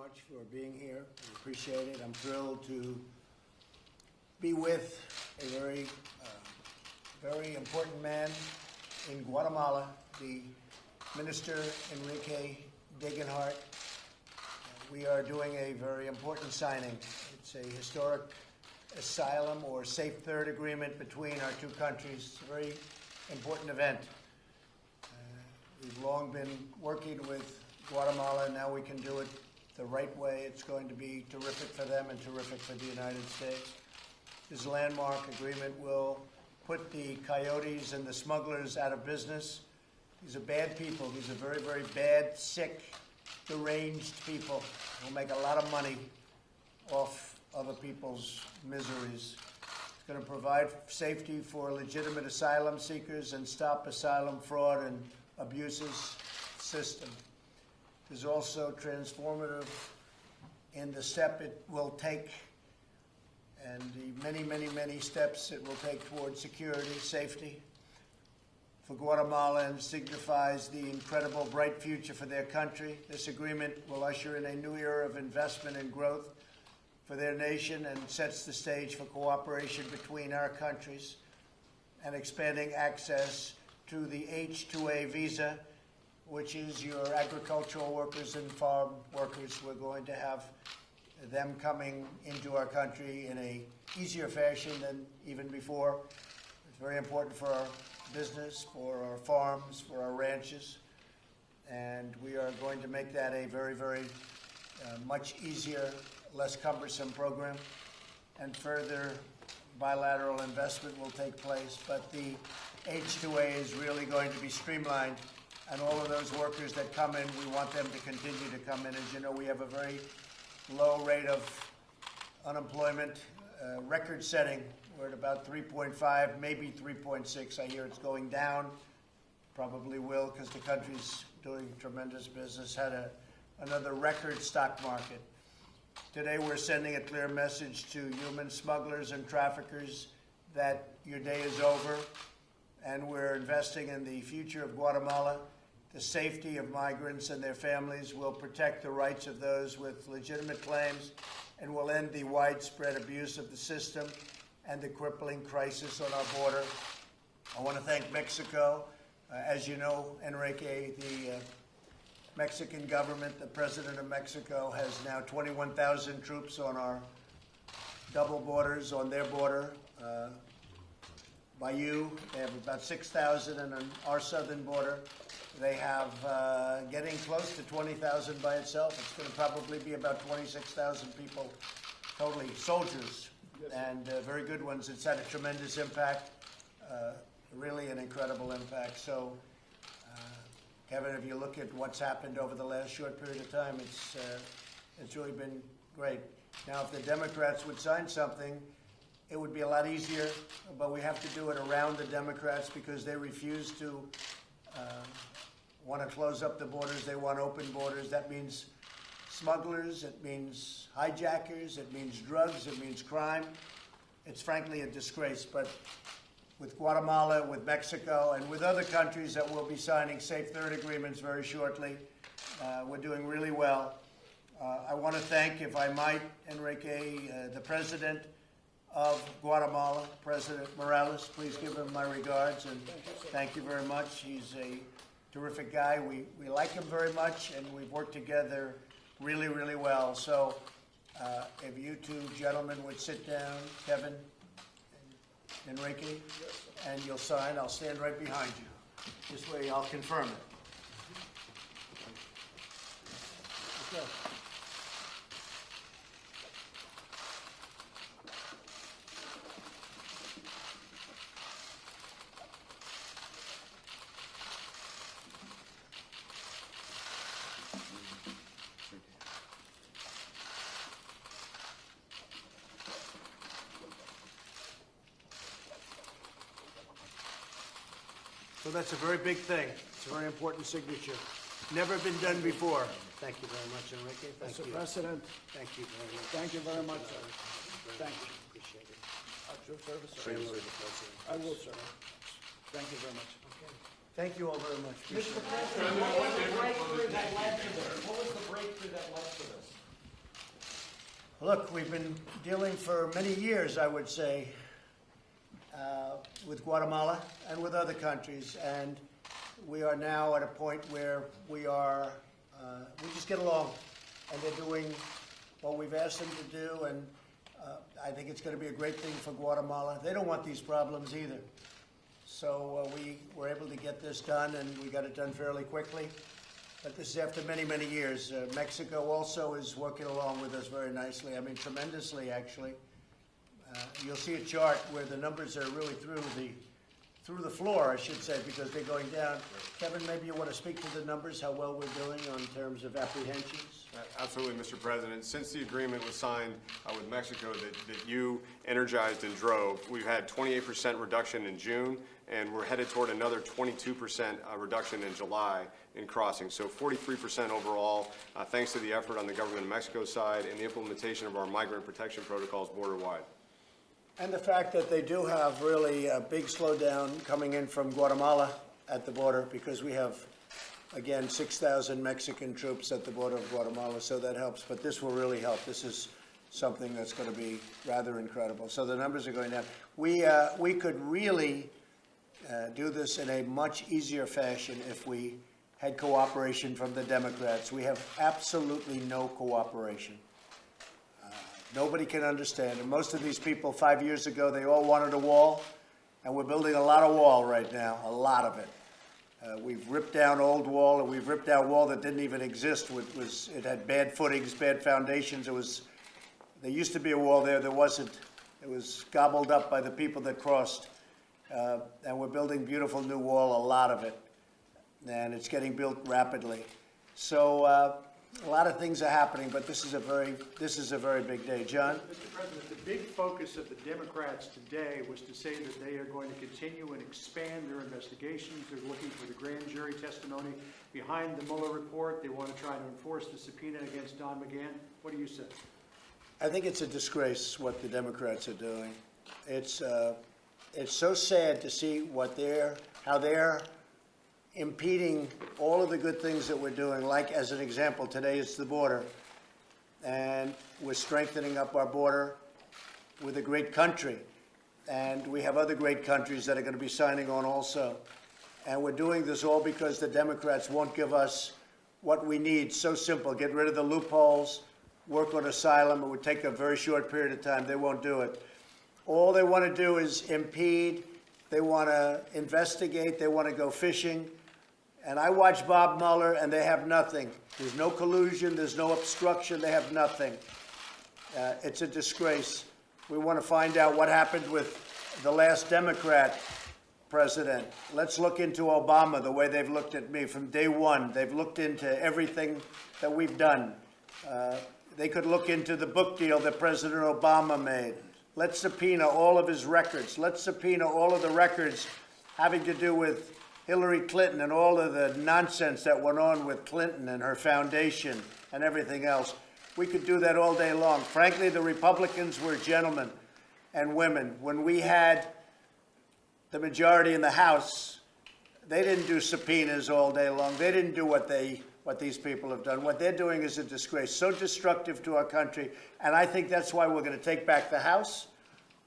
much for being here. We appreciate it. I'm thrilled to be with a very important man in Guatemala, the Minister Enrique Degenhart. We are doing a very important signing. It's a historic asylum or safe third agreement between our two countries. It's a very important event. We've long been working with Guatemala. Now we can do it the right way. It's going to be terrific for them and terrific for the United States. This landmark agreement will put the coyotes and the smugglers out of business. These are bad people. These are very, very bad, sick, deranged people who make a lot of money off other people's miseries. It's going to provide safety for legitimate asylum seekers and stop asylum fraud and abuses system. Is also transformative in the step it will take and the many, many, many steps it will take towards security, safety. For Guatemala, and signifies the incredible, bright future for their country. This agreement will usher in a new era of investment and growth for their nation and sets the stage for cooperation between our countries and expanding access to the H-2A visa, which is your agricultural workers and farm workers. We're going to have them coming into our country in a easier fashion than even before. It's very important for our business, for our farms, for our ranches, and we are going to make that a very, very much easier, less cumbersome program, and further bilateral investment will take place. But the H-2A is really going to be streamlined, and all of those workers that come in, we want them to continue to come in. As you know, we have a very low rate of unemployment, record-setting. We're at about 3.5, maybe 3.6. I hear it's going down. Probably will, because the country's doing tremendous business. Had another record stock market. Today, we're sending a clear message to human smugglers and traffickers that your day is over, and we're investing in the future of Guatemala. The safety of migrants and their families will protect the rights of those with legitimate claims and will end the widespread abuse of the system and the crippling crisis on our border. I want to thank Mexico. As you know, Enrique, the Mexican government, the president of Mexico, has now 21,000 troops on our double borders, on their border. By you, they have about 6,000, and on our southern border, they have getting close to 20,000 by itself. It's going to probably be about 26,000 people, totally soldiers, and very good ones. It's had a tremendous impact, really an incredible impact. So, Kevin, if you look at what's happened over the last short period of time, it's really been great. Now, if the Democrats would sign something, it would be a lot easier, but we have to do it around the Democrats because they refuse to want to close up the borders. They want open borders. That means smugglers, it means hijackers, it means drugs, it means crime. It's frankly a disgrace, but with Guatemala, with Mexico, and with other countries that will be signing safe third agreements very shortly, we're doing really well. I want to thank, if I might, Enrique, the president of Guatemala, President Morales. Please give him my regards, and thank you very much. He's a terrific guy. We like him very much, and we've worked together really, really well. So if you two gentlemen would sit down, Kevin and Enrique, and you'll sign. I'll stand right behind you. This way I'll confirm it. Okay. So that's a very big thing. It's a very important signature. Never been done before. Thank you very much, Enrique. Thank you. Mr. President, Thank you very much. thank you very much, sir. Thank you. Appreciate it. At your service, sir. Same with the president. I will, sir. Thank you very much. Okay. Thank you all very much. Appreciate Mr. President, what was the breakthrough that led to this? What was the breakthrough that led to this? Look, we've been dealing for many years, I would say, with Guatemala and with other countries, and we are now at a point where we just get along, and they're doing what we've asked them to do, and I think it's going to be a great thing for Guatemala. They don't want these problems either. So we were able to get this done, and we got it done fairly quickly. But this is after many, many years. Mexico also is working along with us very nicely. I mean, tremendously, actually. You'll see a chart where the numbers are really through the floor, I should say, because they're going down. Kevin, maybe you want to speak to the numbers, how well we're doing in terms of apprehensions? Absolutely, Mr. President. Since the agreement was signed with Mexico that you energized and drove, we've had 28% reduction in June, and we're headed toward another 22% reduction in July in crossing. So 43% overall, thanks to the effort on the government of Mexico side and the implementation of our migrant protection protocols border-wide. And the fact that they do have really a big slowdown coming in from Guatemala at the border, because we have, again, 6,000 Mexican troops at the border of Guatemala, so that helps. But this will really help. This is something that's going to be rather incredible. So the numbers are going down. We could really do this in a much easier fashion if we had cooperation from the Democrats. We have absolutely no cooperation. Nobody can understand. And most of these people, 5 years ago, they all wanted a wall, and we're building a lot of wall right now, a lot of it. We've ripped down old wall, and we've ripped down wall that didn't even exist. It had bad footings, bad foundations. There used to be a wall there. There wasn't. It was gobbled up by the people that crossed. And we're building beautiful new wall, a lot of it. And it's getting built rapidly. So a lot of things are happening, but this is a very big day. John? Mr. President, the big focus of the Democrats today was to say that they are going to continue and expand their investigations. They're looking for the grand jury testimony behind the Mueller report. They want to try to enforce the subpoena against Don McGahn. What do you say? I think it's a disgrace what the Democrats are doing. It's so sad to see how they're impeding all of the good things that we're doing. Like, as an example, today is the border, and we're strengthening up our border with a great country, and we have other great countries that are going to be signing on also. And we're doing this all because the Democrats won't give us what we need. So simple: get rid of the loopholes, work on asylum. It would take a very short period of time. They won't do it. All they want to do is impede. They want to investigate. They want to go fishing. And I watch Bob Mueller, and they have nothing. There's no collusion. There's no obstruction. They have nothing. It's a disgrace. We want to find out what happened with the last Democrat president. Let's look into Obama the way they've looked at me from day one. They've looked into everything that we've done. They could look into the book deal that President Obama made. Let's subpoena all of his records. Let's subpoena all of the records having to do with Hillary Clinton and all of the nonsense that went on with Clinton and her foundation and everything else. We could do that all day long. Frankly, the Republicans were gentlemen and women. When we had the majority in the House, they didn't do subpoenas all day long. They didn't do what these people have done. What they're doing is a disgrace, so destructive to our country. And I think that's why we're going to take back the House.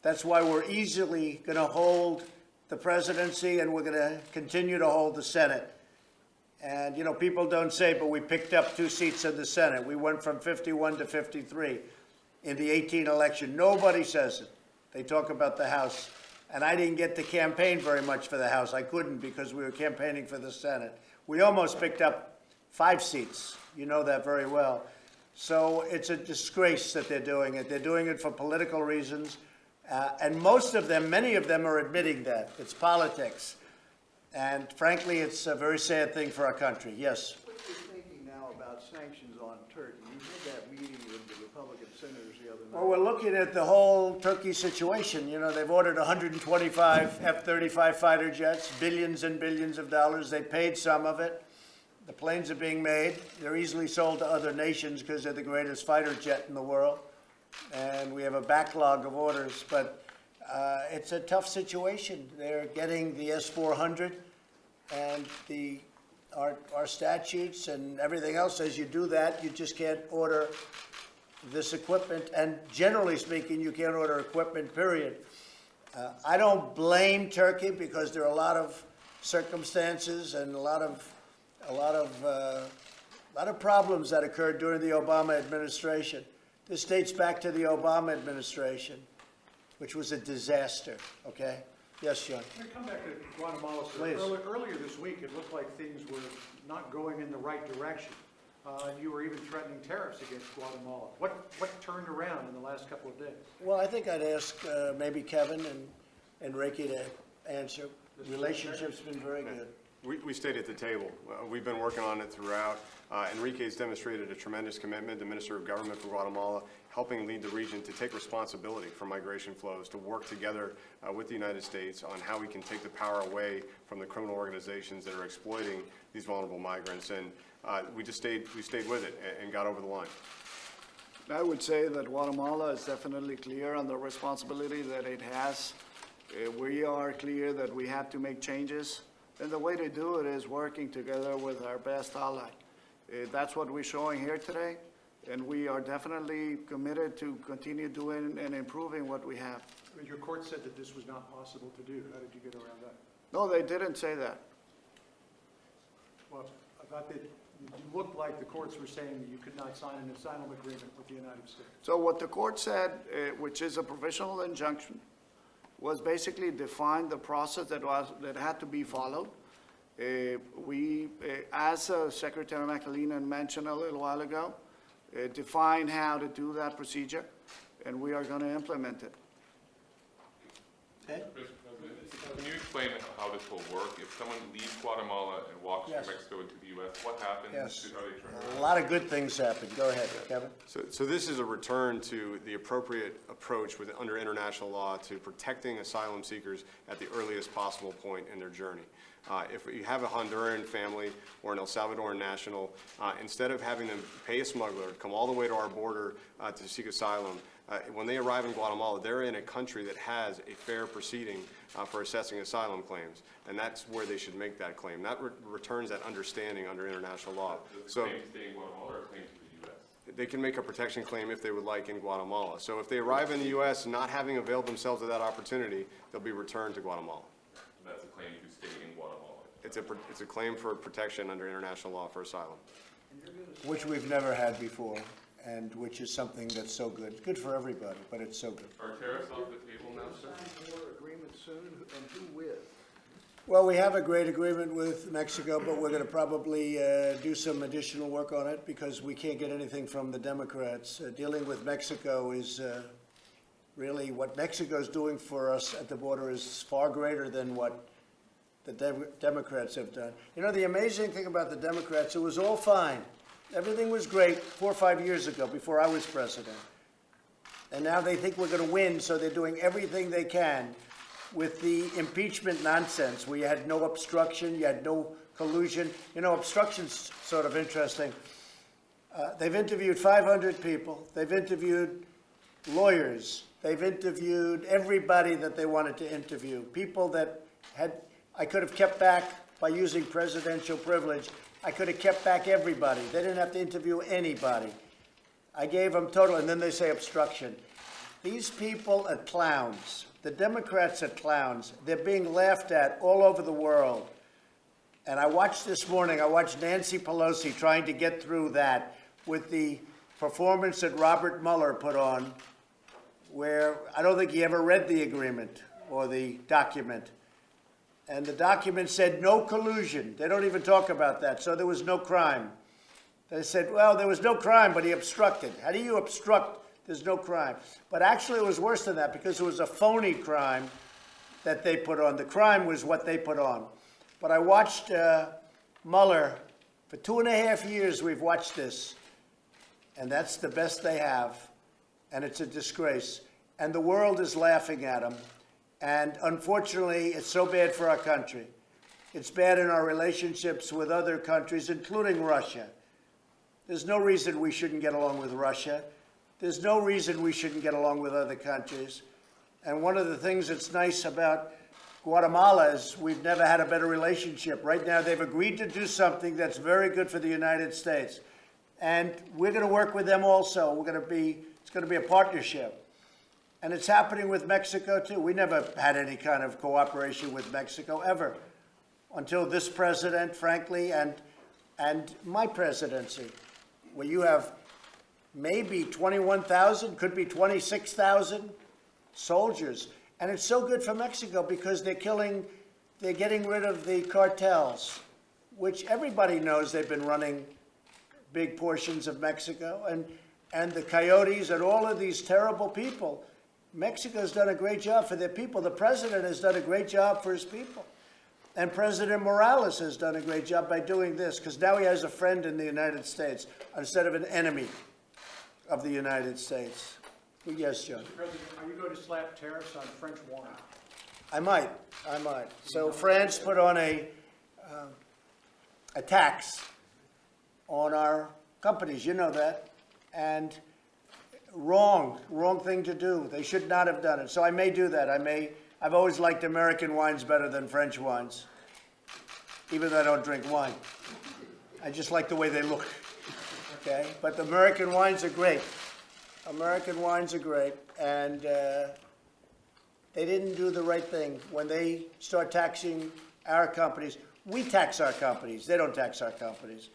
That's why we're easily going to hold the presidency, and we're going to continue to hold the Senate. And, you know, people don't say, but we picked up 2 seats in the Senate. We went from 51 to 53 in the 18 election. Nobody says it. They talk about the House. And I didn't get to campaign very much for the House. I couldn't, because we were campaigning for the Senate. We almost picked up 5 seats. You know that very well. So it's a disgrace that they're doing it. They're doing it for political reasons. And most of them, many of them are admitting that. It's politics. And frankly, it's a very sad thing for our country. Yes? What are you thinking now about sanctions on Turkey? You had that meeting with the Republican senators the other night. Well, we're looking at the whole Turkey situation. You know, they've ordered 125 F-35 fighter jets, billions and billions of dollars. They paid some of it. The planes are being made. They're easily sold to other nations because they're the greatest fighter jet in the world. And we have a backlog of orders. But it's a tough situation. They're getting the S-400, and our statutes and everything else says you do that. You just can't order this equipment, and generally speaking, you can't order equipment, period. I don't blame Turkey because there are a lot of circumstances and a lot of problems that occurred during the Obama administration. This dates back to the Obama administration, which was a disaster, okay? Yes, John? Can we come back to Guatemala, sir? Please. Earlier this week, it looked like things were not going in the right direction. You were even threatening tariffs against Guatemala. What turned around in the last couple of days? Well, I think I'd ask maybe Kevin and Enrique to answer. Relationship's been very good. We stayed at the table. We've been working on it throughout. Enrique's demonstrated a tremendous commitment, the Minister of Government for Guatemala, helping lead the region to take responsibility for migration flows, to work together with the United States on how we can take the power away from the criminal organizations that are exploiting these vulnerable migrants. And we stayed with it and got over the line. I would say that Guatemala is definitely clear on the responsibility that it has. We are clear that we have to make changes, and the way to do it is working together with our best ally. That's what we're showing here today, and we are definitely committed to continue doing and improving what we have. Your court said that this was not possible to do. How did you get around that? No, they didn't say that. Well, I thought that it looked like the courts were saying that you could not sign an asylum agreement with the United States. So what the court said, which is a provisional injunction, was basically define the process that had to be followed. As Secretary McAleenan mentioned a little while ago, define how to do that procedure, and we are going to implement it. Okay? Can you explain how this will work? If someone leaves Guatemala and walks Yes. from Mexico into the U.S., what happens? Yes. Are they turned around? A lot of good things happen. Go ahead, Kevin. So this is a return to the appropriate approach under international law to protecting asylum seekers at the earliest possible point in their journey. If you have a Honduran family or an El Salvadoran national, instead of having them pay a smuggler, come all the way to our border to seek asylum, when they arrive in Guatemala, they're in a country that has a fair proceeding for assessing asylum claims, and that's where they should make that claim. That returns that understanding under international law. Does the So claim stay in Guatemala or claim to the U.S.? they can make a protection claim if they would like in Guatemala. So if they arrive in the U.S. not having availed themselves of that opportunity, they'll be returned to Guatemala. That's a claim to stay in Guatemala. It's a claim for protection under international law for asylum. Which we've never had before, and which is something that's so good. It's good for everybody, but it's so good. Are tariffs off the table now, sir? Sign more agreements soon, and who with? Well, we have a great agreement with Mexico, but we're going to probably do some additional work on it because we can't get anything from the Democrats. Dealing with Mexico is really what Mexico's doing for us at the border is far greater than what the Democrats have done. You know, the amazing thing about the Democrats, it was all fine. Everything was great 4 or 5 years ago before I was president. And now they think we're going to win, so they're doing everything they can with the impeachment nonsense, where you had no obstruction, you had no collusion. You know, obstruction's sort of interesting. They've interviewed 500 people. They've interviewed lawyers. They've interviewed everybody that they wanted to interview. People that I could have kept back by using presidential privilege. I could have kept back everybody. They didn't have to interview anybody. I gave them total, and then they say obstruction. These people are clowns. The Democrats are clowns. They're being laughed at all over the world. And I watched this morning, I watched Nancy Pelosi trying to get through that with the performance that Robert Mueller put on, where I don't think he ever read the agreement or the document. And the document said no collusion. They don't even talk about that, so there was no crime. They said, well, there was no crime, but he obstructed. How do you obstruct? There's no crime. But actually it was worse than that because it was a phony crime that they put on. The crime was what they put on. But I watched Mueller. For 2.5 years we've watched this, and that's the best they have, and it's a disgrace. And the world is laughing at him. And unfortunately, it's so bad for our country. It's bad in our relationships with other countries, including Russia. There's no reason we shouldn't get along with Russia. There's no reason we shouldn't get along with other countries. And one of the things that's nice about Guatemala is we've never had a better relationship. Right now, they've agreed to do something that's very good for the United States. And we're going to work with them also. It's going to be a partnership. And it's happening with Mexico, too. We never had any kind of cooperation with Mexico, ever, until this president, frankly, and my presidency, where you have maybe 21,000, could be 26,000 soldiers. And it's so good for Mexico because they're getting rid of the cartels, which everybody knows they've been running big portions of Mexico, and the coyotes and all of these terrible people. Mexico's done a great job for their people. The president has done a great job for his people. And President Morales has done a great job by doing this, because now he has a friend in the United States instead of an enemy of the United States. Yes, John. Mr. President, are you going to slap tariffs on French wine? I might. So France put on a tax on our companies, you know that, and wrong thing to do. They should not have done it. So I may do that. I've always liked American wines better than French wines, even though I don't drink wine. I just like the way they look, okay? But the American wines are great. American wines are great, and they didn't do the right thing. When they start taxing our companies, we tax our companies. They don't tax our companies.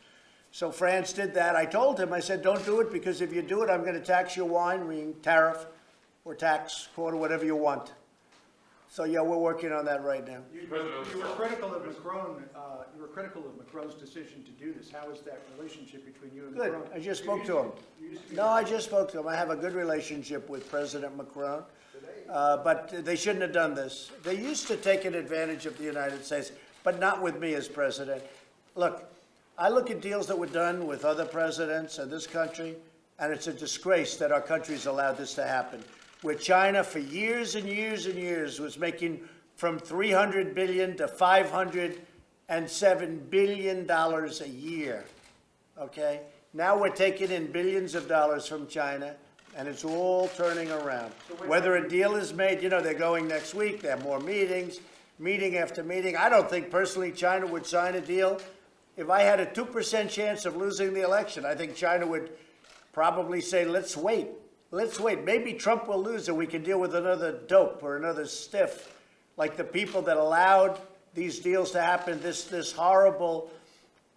So France did that. I told him, I said, don't do it, because if you do it, I'm going to tax your wine, meaning tariff or tax, quota, whatever you want. So yeah, we're working on that right now. You were critical of Macron. You were critical of Macron's decision to do this. How is that relationship between you and Macron? Good. I just spoke to him. No, I just spoke to him. I have a good relationship with President Macron, but they shouldn't have done this. They used to take an advantage of the United States, but not with me as president. Look, I look at deals that were done with other presidents in this country, and it's a disgrace that our country's allowed this to happen, where China for years and years and years was making from $300 billion to $507 billion a year, okay? Now we're taking in billions of dollars from China, and it's all turning around. Whether a deal is made, you know, they're going next week, they have more meetings, meeting after meeting. I don't think personally China would sign a deal. If I had a 2% chance of losing the election, I think China would probably say, let's wait. Let's wait. Maybe Trump will lose and we can deal with another dope or another stiff, like the people that allowed these deals to happen, this horrible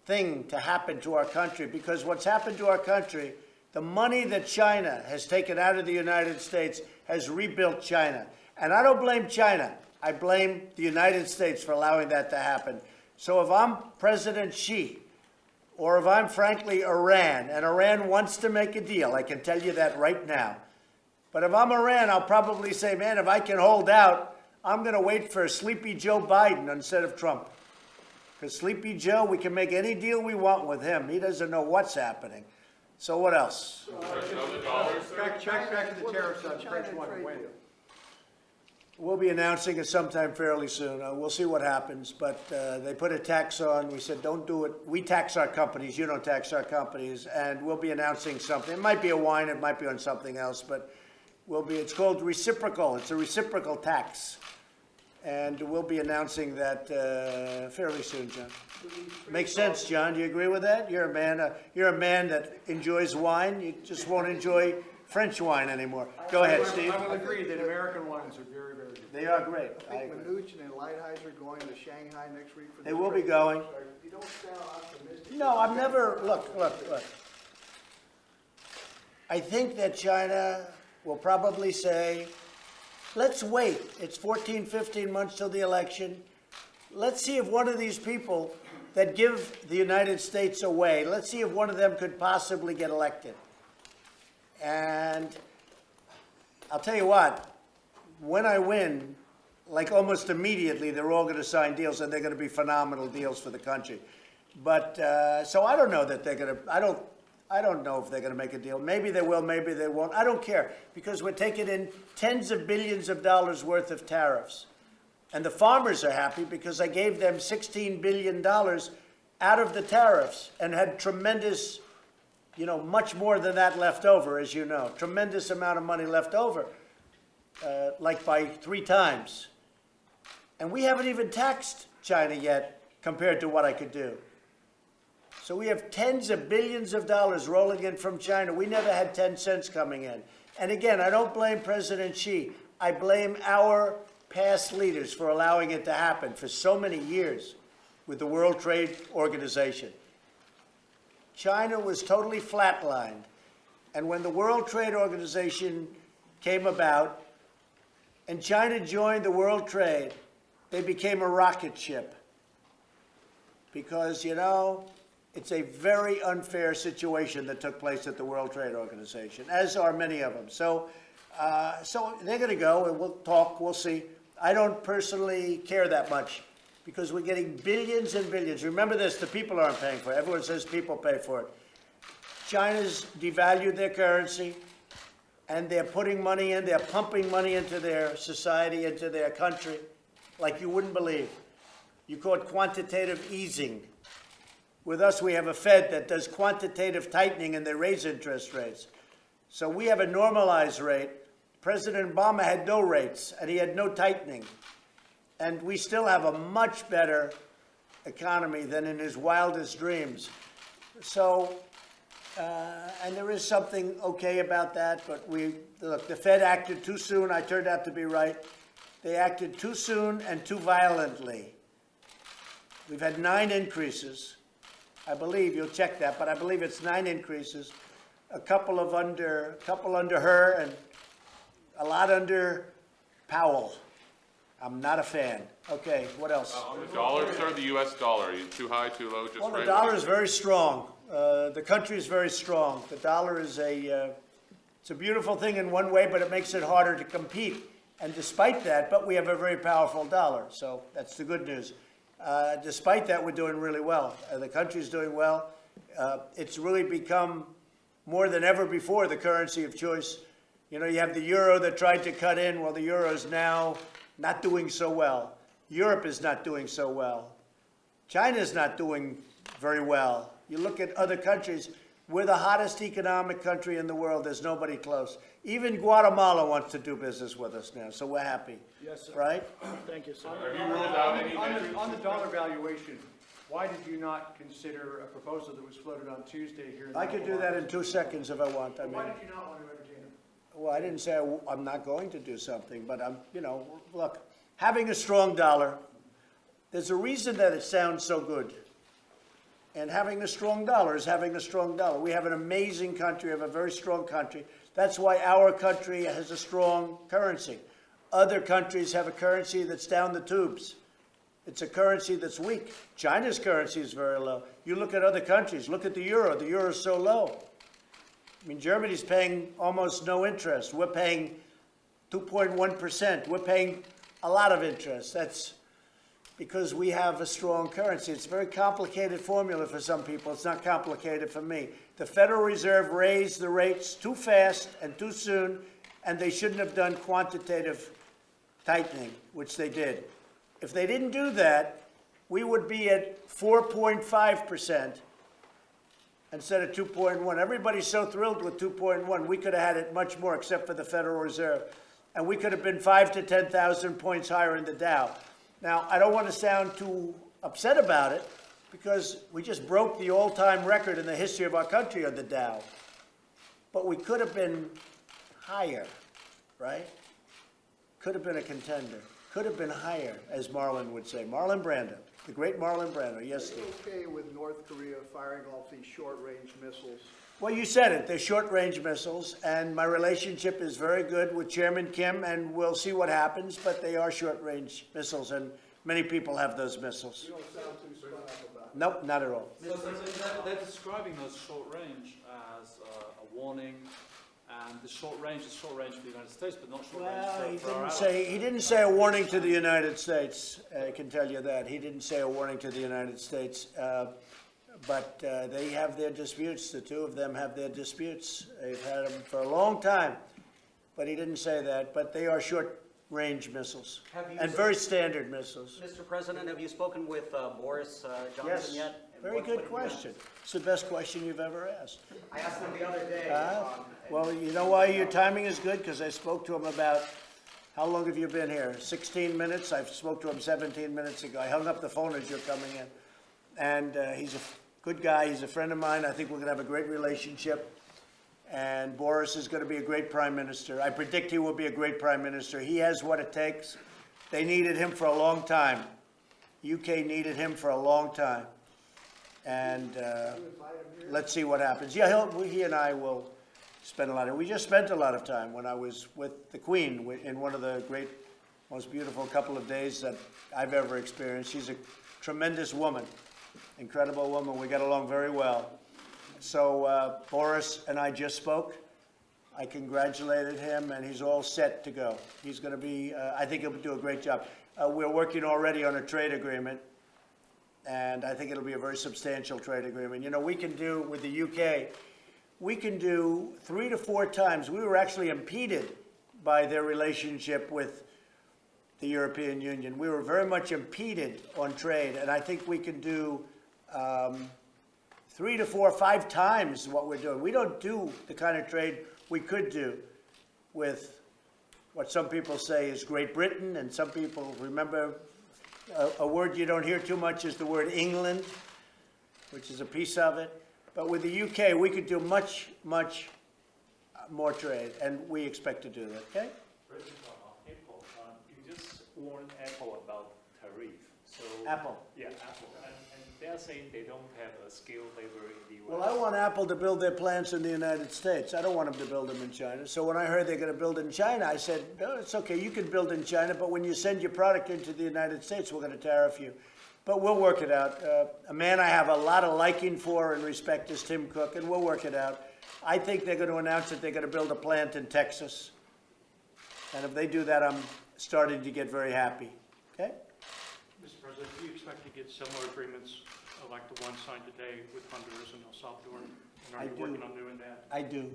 thing to happen to our country. Because what's happened to our country, the money that China has taken out of the United States has rebuilt China. And I don't blame China. I blame the United States for allowing that to happen. So if I'm President Xi, or if I'm, frankly, Iran, and Iran wants to make a deal, I can tell you that right now. But if I'm Iran, I'll probably say, man, if I can hold out, I'm going to wait for Sleepy Joe Biden instead of Trump. Because Sleepy Joe, we can make any deal we want with him. He doesn't know what's happening. So what else? Back to the tariffs on French wine. When? We'll be announcing it sometime fairly soon. We'll see what happens. But they put a tax on. We said, don't do it. We tax our companies. You don't tax our companies. And we'll be announcing something. It might be a wine. It might be on something else. But it's called reciprocal. It's a reciprocal tax. And we'll be announcing that fairly soon, John. Makes sense, John. Do you agree with that? You're a man that enjoys wine. You just won't enjoy French wine anymore. Go ahead, Steve. I will agree that American wines are very, very good. They are great. I think Mnuchin and Lighthizer going to Shanghai next week for They will be going. You don't sound optimistic. No, I've never, look. I think that China will probably say, let's wait. It's 14, 15 months till the election. Let's see if one of these people that give the United States away, let's see if one of them could possibly get elected. And I'll tell you what, when I win, like almost immediately, they're all going to sign deals, and they're going to be phenomenal deals for the country. But so I don't know that they're going to. I don't know if they're going to make a deal. Maybe they will. Maybe they won't. I don't care, because we're taking in tens of billions of dollars worth of tariffs, and the farmers are happy because I gave them $16 billion out of the tariffs and had tremendous. You know, much more than that left over, as you know. Tremendous amount of money left over, like by 3 times. And we haven't even taxed China yet compared to what I could do. So we have tens of billions of dollars rolling in from China. We never had 10 cents coming in. And again, I don't blame President Xi. I blame our past leaders for allowing it to happen for so many years with the World Trade Organization. China was totally flatlined. And when the World Trade Organization came about and China joined the World Trade, they became a rocket ship. Because, you know, it's a very unfair situation that took place at the World Trade Organization, as are many of them. So they're going to go, and we'll talk, we'll see. I don't personally care that much because we're getting billions and billions. Remember this, the people aren't paying for it. Everyone says people pay for it. China's devalued their currency, and they're putting money in, they're pumping money into their society, into their country, like you wouldn't believe. You call it quantitative easing. With us, we have a Fed that does quantitative tightening, and they raise interest rates. So we have a normalized rate. President Obama had no rates, and he had no tightening. And we still have a much better economy than in his wildest dreams. So, and there is something okay about that, but look, the Fed acted too soon. I turned out to be right. They acted too soon and too violently. We've had 9 increases. I believe, you'll check that, but I believe it's 9 increases. A couple under her and a lot under Powell. I'm not a fan. Okay, what else? On the dollar, sir, the U.S. dollar, are you too high, too low, just Well, right? the dollar is very strong. The country is very strong. The dollar is it's a beautiful thing in one way, but it makes it harder to compete. And despite that, but we have a very powerful dollar, so that's the good news. Despite that, we're doing really well. The country's doing well. It's really become more than ever before the currency of choice. You know, you have the euro that tried to cut in. Well, the euro is now not doing so well. Europe is not doing so well. China's not doing very well. You look at other countries, we're the hottest economic country in the world. There's nobody close. Even Guatemala wants to do business with us now, so we're happy. Yes, sir. Right? Thank you, sir. Have you ruled out any measures? On the dollar valuation, why did you not consider a proposal that was floated on Tuesday here in the I could do that in 2 seconds if I want. I mean, Why did you not want to entertain it? well, I didn't say I'm not going to do something, but you know, look, having a strong dollar, there's a reason that it sounds so good. And having a strong dollar is having a strong dollar. We have an amazing country, we have a very strong country. That's why our country has a strong currency. Other countries have a currency that's down the tubes. It's a currency that's weak. China's currency is very low. You look at other countries, look at the euro. The euro is so low. I mean, Germany's paying almost no interest. We're paying 2.1%. We're paying a lot of interest. That's because we have a strong currency. It's a very complicated formula for some people. It's not complicated for me. The Federal Reserve raised the rates too fast and too soon, and they shouldn't have done quantitative tightening, which they did. If they didn't do that, we would be at 4.5% instead of 2.1. Everybody's so thrilled with 2.1. We could have had it much more, except for the Federal Reserve. And we could have been 5,000 to 10,000 points higher in the Dow. Now, I don't want to sound too upset about it, because we just broke the all-time record in the history of our country on the Dow. But we could have been higher, right? Could have been a contender. Could have been higher, as Marlon would say. Marlon Brando, the great Marlon Brando. Yes, Steve. Are you okay with North Korea firing off these short-range missiles? Well, you said it. They're short-range missiles, and my relationship is very good with Chairman Kim, and we'll see what happens, but they are short-range missiles, and many people have those missiles. You don't sound too spun up about it. Nope, not at all. So they're describing those short range as a warning, and the short range is short range for the United States, but not short Well, range for our allies. he didn't say a warning to the United States. I can tell you that. He didn't say a warning to the United States. But they have their disputes. The two of them have their disputes. They've had them for a long time. But he didn't say that. But they are short-range missiles and very standard missiles. Mr. President, have you spoken with Boris Johnson Yes. yet? And Very what good did he question. It's the best question you've ever asked. I asked him the other day. Well, you know why your timing is good? Because I spoke to him about, how long have you been here? 16 minutes? I spoke to him 17 minutes ago. I hung up the phone as you're coming in. And he's a good guy. He's a friend of mine. I think we're going to have a great relationship. And Boris is going to be a great prime minister. I predict he will be a great prime minister. He has what it takes. They needed him for a long time. UK needed him for a long time. And let's see what happens. Yeah, he and I will spend a lot of, we just spent a lot of time when I was with the Queen in one of the great, most beautiful couple of days that I've ever experienced. She's a tremendous woman, incredible woman. We got along very well. So Boris and I just spoke. I congratulated him, and he's all set to go. He's going to be, I think he'll do a great job. We're working already on a trade agreement, and I think it'll be a very substantial trade agreement. You know, we can do, with the UK, we can do 3 to 4 times. We were actually impeded by their relationship with the European Union. We were very much impeded on trade, and I think we can do 3 to 4, 5 times what we're doing. We don't do the kind of trade we could do with what some people say is Great Britain, and some people remember a word you don't hear too much is the word England, which is a piece of it. But with the UK, we could do much, much more trade, and we expect to do that, okay? President Apple, you just warned Apple about tariff. So Apple. Yeah, Apple. And they're saying they don't have a skilled labor in the U.S. Well, I want Apple to build their plants in the United States. I don't want them to build them in China. So when I heard they're going to build in China, I said, no, it's okay, you can build in China, but when you send your product into the United States, we're going to tariff you. But we'll work it out. A man I have a lot of liking for and respect is Tim Cook, and we'll work it out. I think they're going to announce that they're going to build a plant in Texas. And if they do that, I'm starting to get very happy. Okay? Mr. President, do you expect to get similar agreements like the one signed today with Honduras and El Salvador? And are you working on doing that? I do.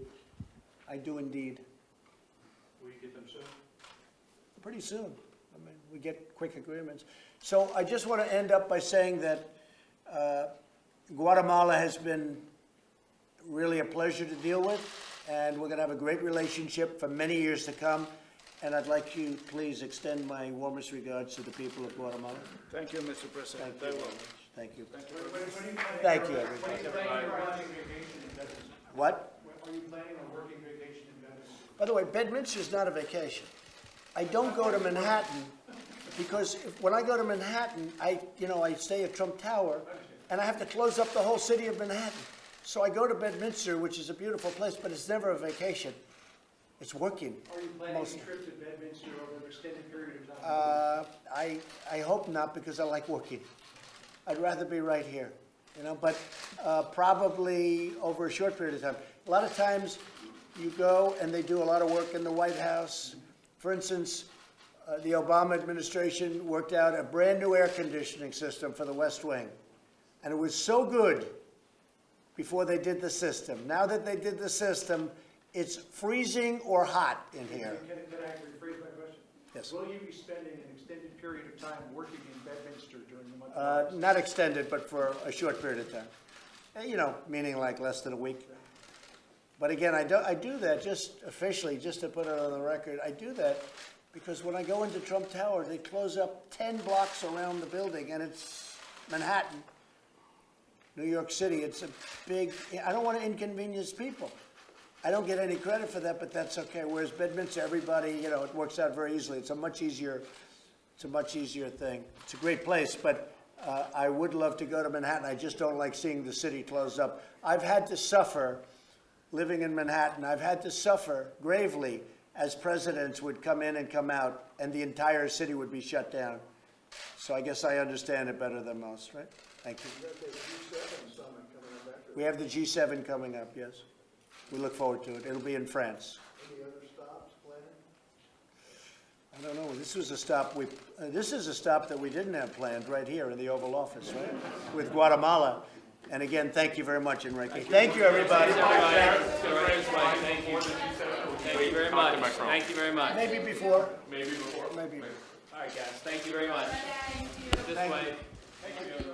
I do indeed. Will you get them soon? Pretty soon. I mean, we get quick agreements. So I just want to end up by saying that Guatemala has been really a pleasure to deal with, and we're going to have a great relationship for many years to come. And I'd like you, please, extend my warmest regards to the people of Guatemala. Thank you, Mr. President. Thank you. Thank you. Thank you, everybody. What? Are you planning on working vacation in Bedminster? By the way, Bedminster is not a vacation. I don't go to Manhattan because when I go to Manhattan, I stay at Trump Tower, and I have to close up the whole city of Manhattan. So I go to Bedminster, which is a beautiful place, but it's never a vacation. It's working. Are you planning a trip to Bedminster over an extended period of time? I hope not, because I like working. I'd rather be right here, but probably over a short period of time. A lot of times you go and they do a lot of work in the White House. For instance, the Obama administration worked out a brand new air conditioning system for the West Wing. And it was so good before they did the system. Now that they did the system, it's freezing or hot in here. Can I rephrase my question? Yes. Will you be spending an extended period of time working in Bedminster during the month of August? Not extended, but for a short period of time. Meaning like less than a week. But again, I do that just officially, just to put it on the record. I do that because when I go into Trump Tower, they close up 10 blocks around the building, and it's Manhattan, New York City. It's a big, I don't want to inconvenience people. I don't get any credit for that, but that's okay. Whereas Bedminster, everybody, it works out very easily. It's a much easier thing. It's a great place, but I would love to go to Manhattan. I just don't like seeing the city closed up. I've had to suffer living in Manhattan. I've had to suffer gravely as presidents would come in and come out, and the entire city would be shut down. So I guess I understand it better than most, right? Thank you. We have the G7 coming up, yes. We look forward to it. It'll be in France. Any other stops planned? I don't know. This is a stop that we didn't have planned right here in the Oval Office, right? With Guatemala. And again, thank you very much, Enrique. Thank you, everybody. Thank you. Thank you very much. Thank you very much. Maybe before. Maybe before. Maybe. All right, guys. Thank you very much. This way. Thank you.